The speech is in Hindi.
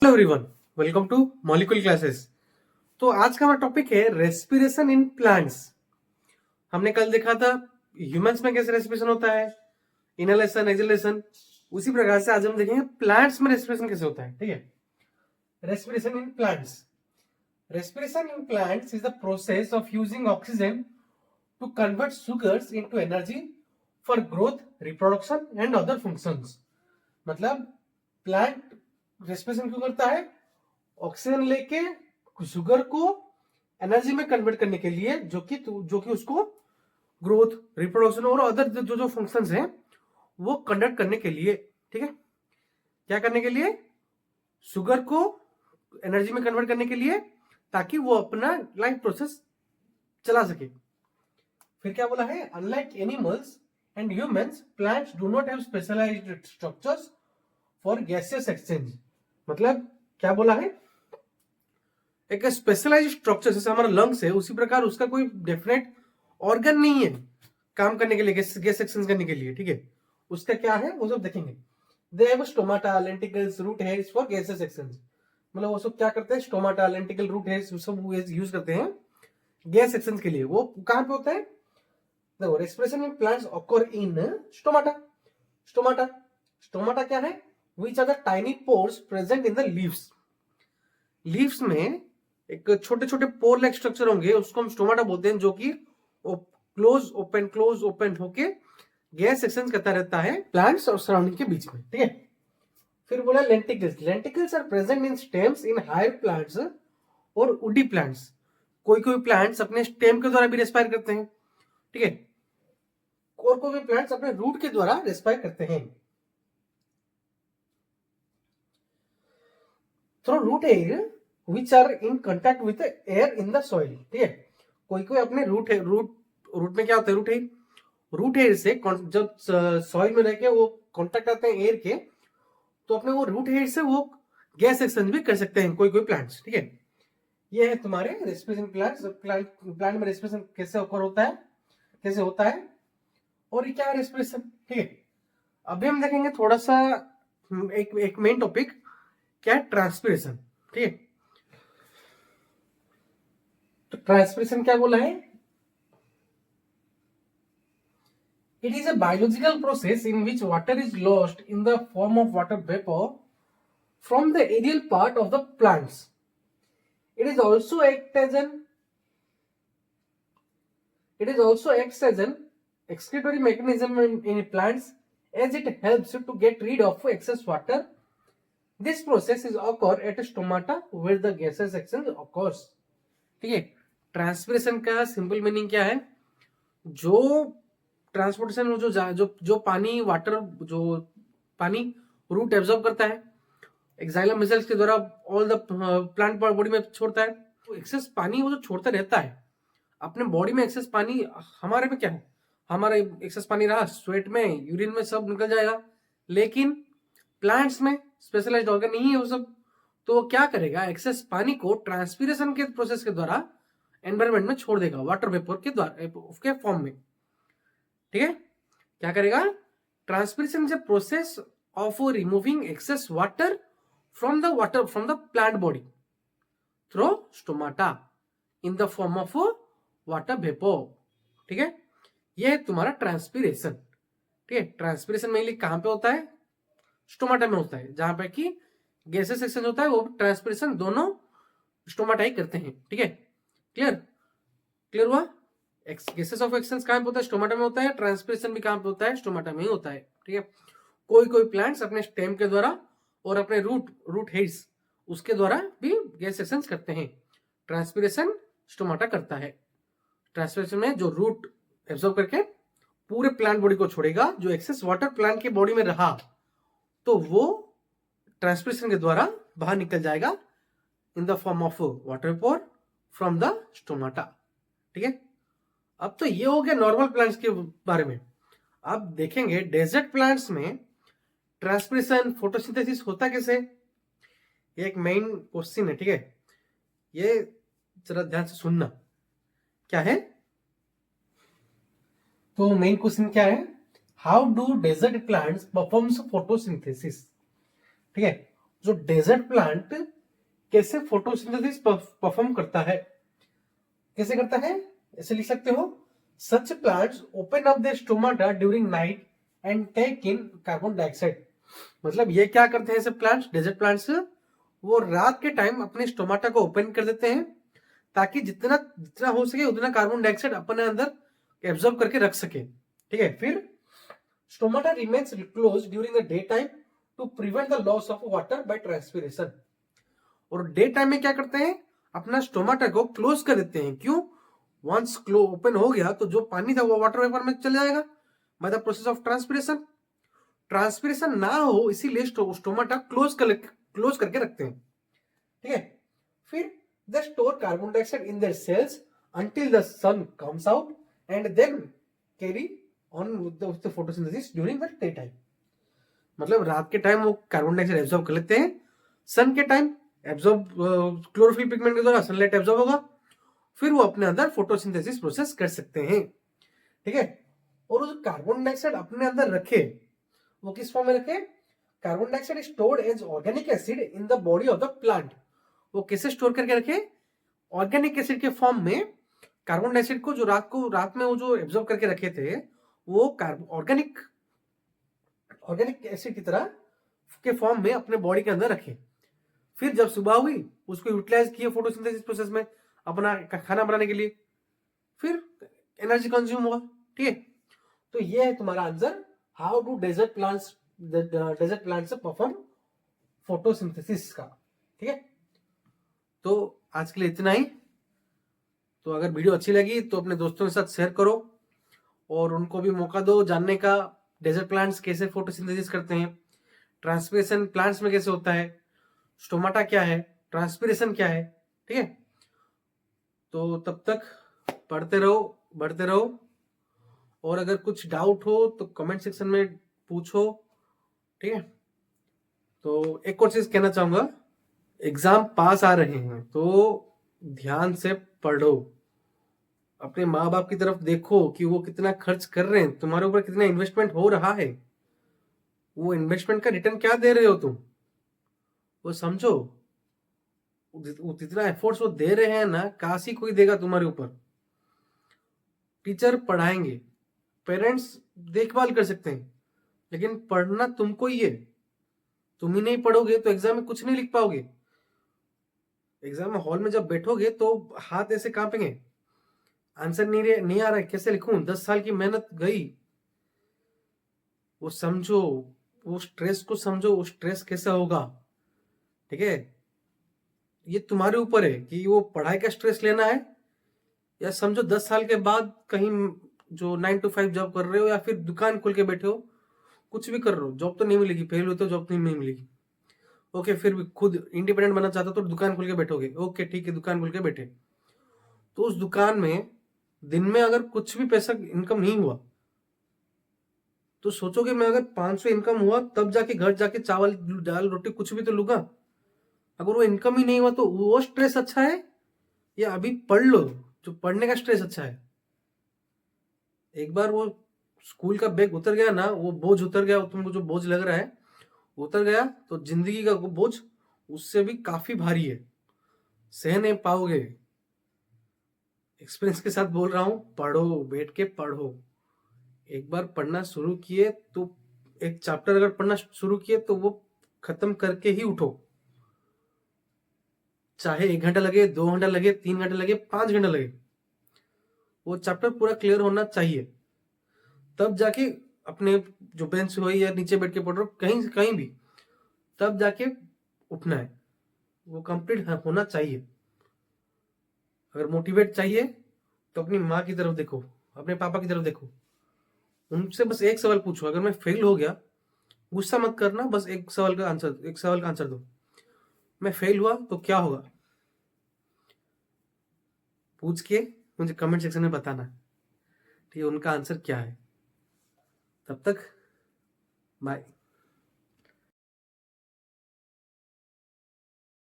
Hello everyone, welcome two molecule classes. तो आज का हमारा टॉपिक है रेस्पिरेशन इन प्लांट्स। हमने कल देखा था ह्यूमंस में कैसे रेस्पिरेशन होता है, इनहेलेशन एक्सहेलेशन। उसी प्रकार से आज हम देखेंगे प्लांट्स में रेस्पिरेशन कैसे होता है। ठीक है, respiration in plants. Respiration in plants is the process of using oxygen to convert sugars into energy for growth, reproduction and other functions. मतलब प्लांट रेस्पिरेशन क्यों करता है? ऑक्सीजन लेके शुगर को एनर्जी में कन्वर्ट करने के लिए, जो कि उसको ग्रोथ, रिप्रोडक्शन और अदर जो जो फंक्शंस हैं वो कंडक्ट करने के लिए। ठीक है, क्या करने के लिए? शुगर को एनर्जी में कन्वर्ट करने के लिए, ताकि वो अपना लाइफ प्रोसेस चला सके। फिर क्या बोला है? Unlike animals and humans, plants do not have specialised structures for gaseous exchange. मतलब क्या बोला है? एक स्पेशलाइज्ड स्ट्रक्चर जैसे हमारा लंग्स है, उसी प्रकार उसका कोई डेफिनेट ऑर्गन नहीं है काम करने के लिए, गैस एक्सचेंज करने के लिए। ठीक है, उसका क्या है वो सब देखेंगे। They have stomata, lenticels, root hairs for gases exchange. मतलब वो सब क्या करते हैं? स्टोमाटा, लेंटिकल, रूट हेयर्स सब यूज करते हैं गैस एक्सचेंज के लिए। वो कहां पे होता है? देखो, respiration in plants occur in stomata. Stomata stomata क्या है? Which are the tiny pores present in the leaves. Leaves में एक छोटे छोटे पोर लाइक स्ट्रक्चर होंगे, उसको हम स्टोमाटा बोलते हैं, जो कि क्लोज ओपन होके गैस एक्सचेंज करता रहता है प्लांट्स और सराउंडिंग के बीच में। ठीक है, फिर बोला lenticels. Lenticels are present in stems in higher plants और वुडी प्लांट्स। कोई कोई प्लांट्स अपने स्टेम के द्वारा भी रेस्पायर करते हैं। ठीक है, और कोई भी प्लांट्स अपने रूट के द्वारा रेस्पायर करते हैं through root air which are in contact with air in the soil. ठीक है, कोई कोई अपने रूट में क्या होता है? रूट एयर से जब सॉइल में रह के वो कांटेक्ट आते हैं एयर के, तो अपने वो रूट एयर से वो गैस एक्सचेंज भी कर सकते हैं कोई कोई प्लांट्स। ठीक है, ये है तुम्हारे रेस्पिरेशन प्लांट्स। प्लांट में रेस्पिरेशन कैसे occur होता है, कैसे होता है, और ये क्या है रेस्पिरेशन। ठीक है, अभी हम देखेंगे थोड़ा सा एक मेन टॉपिक क्या है? ट्रांसपिरेशन। ठीक है, तो ट्रांसपिरेशन क्या बोला है? It is a biological process in which water is lost in the form of water vapor from the aerial part of the plants. It is also acts as an excretory mechanism in plants, as it helps to get rid of excess water. This process is occur at stomata where the gases exchange occurs. ठीक है, ट्रांसपिरेशन का सिंपल मीनिंग क्या है? जो ट्रांसपोर्टेशन में जो पानी वाटर जो पानी रूट एब्जॉर्ब करता है एक्साइलम मसल्स के द्वारा, ऑल द प्लांट बॉडी में छोड़ता है। तो एक्सेस पानी वो जो छोड़ता रहता है अपने बॉडी में, एक्सेस पानी हमारे में क्या है? हमारा एक्सेस पानी रहा स्वेट में, यूरिन में, सब निकल जाएगा। लेकिन प्लांट्स में स्पेशलाइज्ड ऑर्गन नहीं है वो सब, तो वो क्या करेगा? एक्सेस पानी को ट्रांसपिरेशन के प्रोसेस के द्वारा एनवायरमेंट में छोड़ देगा, वाटर वेपर के द्वारा के फॉर्म में। ठीक है, क्या करेगा? Transpiration is a process of removing excess water from the plant body through stomata in the form of water vapour. ठीक है, यह है तुम्हारा ट्रांसपिरेशन। ठीक है, ट्रांसपिरेशन मेनली कहां पे होता है? स्टोमाटा में होता है, जहां पे कि गैसेस एक्सचेंज होता है, वो ट्रांसपिरेशन दोनों स्टोमाटा ही करते हैं। ठीक है, क्लियर क्लियर हुआ? गैसेस ऑफ एक्सचेंज कहां पे होता है? स्टोमाटा में होता है। ट्रांसपिरेशन भी कहां पे होता है? स्टोमाटा में ही होता है। ठीक है, कोई कोई प्लांट्स अपने स्टेम के द्वारा और अपने रूट हेड्स उसके द्वारा भी गैस एक्सचेंज करते हैं। ट्रांसपिरेशन स्टोमाटा करता है। ट्रांसपिरेशन में जो रूट एब्जॉर्ब करके पूरे प्लांट बॉडी को छोड़ेगा, जो एक्सेस वाटर प्लांट के बॉडी में रहा तो वो ट्रांसपिरेशन के द्वारा बाहर निकल जाएगा in the form of water vapour from the stomata. ठीक है, अब तो ये हो गया नॉर्मल प्लांट्स के बारे में। अब देखेंगे डेजर्ट प्लांट्स में ट्रांसपिरेशन, फोटोसिंथेसिस होता कैसे? ये एक मेन क्वेश्चन है। ठीक है, ये जरा ध्यान से सुनना। क्या है? तो मेन क्वेश्चन क्या है? How do desert plants performs photosynthesis? ठीक है, जो डेजर्ट प्लांट कैसे फोटोसिंथेसिस परफॉर्म करता है, कैसे करता है, ऐसे लिख सकते हो, such plants open up their stomata during night and take in carbon dioxide. मतलब ये क्या करते हैं ऐसे प्लांट्स, डेजर्ट प्लांट्स, वो रात के टाइम अपने स्टोमाटा को ओपन कर देते हैं ताकि जितना जितना हो सके उतना कार्बन डाइऑक्साइड अपने अंदर एब्जॉर्ब करके रख सके। ठीक है, फिर stomata remains close during the day time to prevent the loss of water by transpiration. और डे टाइम में क्या करते हैं, अपना स्टोमाटा को क्लोज कर देते हैं। क्यों? वंस ओपन हो गया तो जो पानी था वो वाटर वेपर में चले जाएगा by the process of transpiration. Transpiration ना हो इसीलिए स्टोमाटा क्लोज करके रखते हैं। ठीक है, फिर they store carbon dioxide in their cells until the sun comes out and then carry on with the photosynthesis during the daytime। मतलब रात के टाइम वो कार्बन डाइऑक्साइड एब्जॉर्ब कर लेते हैं, सन के टाइम एब्जॉर्ब क्लोरोफिल पिगमेंट के द्वारा सनलाइट एब्जॉर्ब होगा, फिर वो अपने अंदर फोटोसिंथेसिस प्रोसेस कर सकते हैं। ठीक है, और जो कार्बन डाइऑक्साइड अपने अंदर रखे वो किस फॉर्म में रखे, carbon dioxide stored as organic acid in the body of the plant. वो कैसे स्टोर करके रखे, ऑर्गेनिक एसिड के फॉर्म में। कार्बन डाइऑक्साइड को जो रात में वो जो एब्जॉर्ब करके रखे थे वो ऑर्गेनिक एसिड की तरह के फॉर्म में अपने बॉडी के अंदर रखे। फिर जब सुबह हुई उसको यूटिलाइज किए फोटोसिंथेसिस प्रोसेस में अपना खाना बनाने के लिए, फिर एनर्जी कंज्यूम हुआ। ठीक है, तो ये है तुम्हारा answer, how do desert plants perform photosynthesis का। ठीक है, तो आज के लिए इतना ही। तो अगर वीडियो अच्छी लगी तो अपने दोस्तों के साथ शेयर करो और उनको भी मौका दो जानने का डेजर्ट प्लांट्स कैसे फोटोसिंथेसिस करते हैं, ट्रांसपिरेशन प्लांट्स में कैसे होता है, स्टोमाटा क्या है, ट्रांसपिरेशन क्या है। ठीक है, तो तब तक पढ़ते रहो, बढ़ते रहो, और अगर कुछ डाउट हो तो कमेंट सेक्शन में पूछो। ठीक है, तो एक और चीज कहना चाहूंगा, एग्जाम पास आ रहे हैं तो ध्यान से पढ़ो, अपने माँ बाप की तरफ देखो कि वो कितना खर्च कर रहे हैं, तुम्हारे ऊपर कितना इन्वेस्टमेंट हो रहा है, वो इन्वेस्टमेंट का रिटर्न क्या दे रहे हो तुम, वो समझो। जितना एफर्ट्स वो दे रहे हैं ना, काशी कोई देगा तुम्हारे ऊपर। टीचर पढ़ाएंगे, पेरेंट्स देखभाल कर सकते हैं, लेकिन पढ़ना तुमको ही है। तुम ही नहीं पढ़ोगे तो एग्जाम में कुछ नहीं लिख पाओगे। एग्जाम हॉल में जब बैठोगे तो हाथ ऐसे कांपेंगे, आंसर नहीं आ रहा है, कैसे लिखूं, 10 साल की मेहनत गई। वो समझो, वो स्ट्रेस को समझो, वो स्ट्रेस कैसा होगा। ठीक है, ये तुम्हारे ऊपर है कि वो पढ़ाई का स्ट्रेस लेना है, या समझो 10 साल के बाद कहीं जो 9 to 5 जॉब कर रहे हो या फिर दुकान खोल के बैठे हो, कुछ भी कर रहे हो, जॉब तो नहीं मिलेगी, फेल हो तो जॉब नहीं मिलेगी। ओके, फिर भी खुद इंडिपेंडेंट बनना चाहते हो तो दुकान खोल के बैठोगे। ओके ठीक है, दुकान खोल के बैठे, तो उस दुकान में दिन में अगर कुछ भी पैसा इनकम नहीं हुआ तो सोचोगे मैं अगर 500 इनकम हुआ तब जाके घर जाके चावल दाल रोटी कुछ भी तो लूंगा। अगर वो इनकम ही नहीं हुआ तो वो स्ट्रेस अच्छा है या अभी पढ़ लो जो पढ़ने का स्ट्रेस अच्छा है। एक बार वो स्कूल का बैग उतर गया ना, वो बोझ उतर गया, तुमको जो बोझ लग रहा है उतर गया, तो जिंदगी का वो बोझ उससे भी काफी भारी है, सह नहीं पाओगे। एक्सपीरियंस के साथ बोल रहा हूं, पढ़ो, बैठ के पढ़ो। एक बार पढ़ना शुरू किए तो एक चैप्टर अगर पढ़ना शुरू किए तो वो खत्म करके ही उठो, चाहे 1 घंटा लगे, 2 घंटा लगे, 3 घंटे लगे, 5 घंटा लगे, वो चैप्टर पूरा क्लियर होना चाहिए। तब जाके अपने जो बेंच हो या नीचे बैठ के पढ़ रहे हो, कहीं कहीं भी, तब जाके उठना है, वो कंप्लीट होना चाहिए। अगर मोटिवेट चाहिए तो अपनी माँ की तरफ देखो, अपने पापा की तरफ देखो, उनसे बस एक सवाल पूछो, अगर मैं फेल हो गया, गुस्सा मत करना, बस एक सवाल का आंसर दो, मैं फेल हुआ तो क्या होगा, पूछ के मुझे कमेंट सेक्शन में बताना। ठीक है, उनका आंसर क्या है। तब तक बाय।